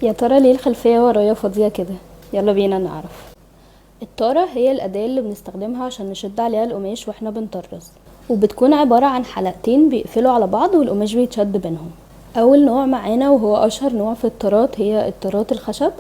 يا ترى ليه الخلفية ورايا فاضية كده؟ يلا بينا نعرف. الطارة هي الأداة اللي بنستخدمها عشان نشد عليها القماش واحنا بنطرز، وبتكون عبارة عن حلقتين بيقفلوا على بعض والقماش بيتشد بينهم. أول نوع معانا وهو أشهر نوع في الطارات هي الطارات الخشب،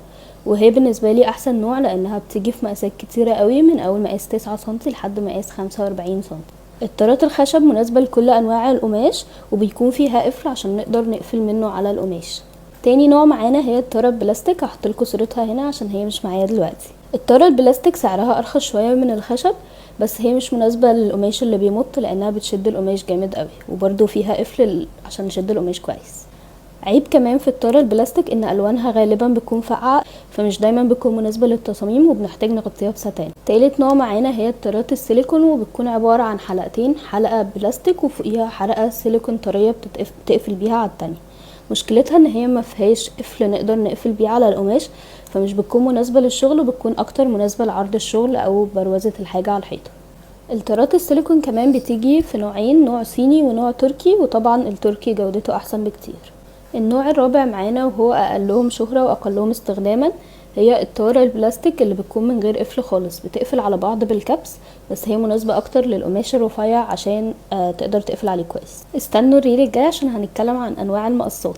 وهي بالنسبة لي أحسن نوع لأنها بتيجي في مقاسات كتيرة قوي، من أول مقاس 9 سنتي لحد مقاس 45 سنتي. الطارات الخشب مناسبة لكل أنواع القماش، وبيكون فيها قفل عشان نقدر نقفل منه على القماش. تاني نوع معانا هي الطارة البلاستيك، هحطلكوا صورتها هنا عشان هي مش معايا دلوقتي. الطارة البلاستيك سعرها أرخص شوية من الخشب، بس هي مش مناسبة للقماش اللي بيمط لأنها بتشد القماش جامد قوي، وبرضو فيها قفل عشان نشد القماش كويس. عيب كمان في الطارة البلاستيك ان الوانها غالبا بتكون فاقعة، فمش دايما بتكون مناسبة للتصاميم وبنحتاج نغطيها بستان. تالت نوع معانا هي الطارات السيليكون، وبتكون عبارة عن حلقتين، حلقة بلاستيك وفوقيها حلقة سيليكون طرية بتقفل بيها على التانية. مشكلتها ان هي ما فيهاش قفل نقدر نقفل بيه على القماش، فمش بتكون مناسبة للشغل، وبتكون اكتر مناسبة لعرض الشغل او بروزة الحاجة على الحيطة. الطارات السيليكون كمان بتيجي في نوعين، نوع صيني ونوع تركي، وطبعا التركي جودته احسن بكتير. النوع الرابع معانا وهو اقلهم شهرة واقلهم استخداما هي الطارة البلاستيك اللي بتكون من غير قفل خالص، بتقفل على بعض بالكبس، بس هي مناسبة اكتر للقماش الرفيع عشان تقدر تقفل عليه كويس. استنوا الريل الجاي عشان هنتكلم عن انواع المقصات.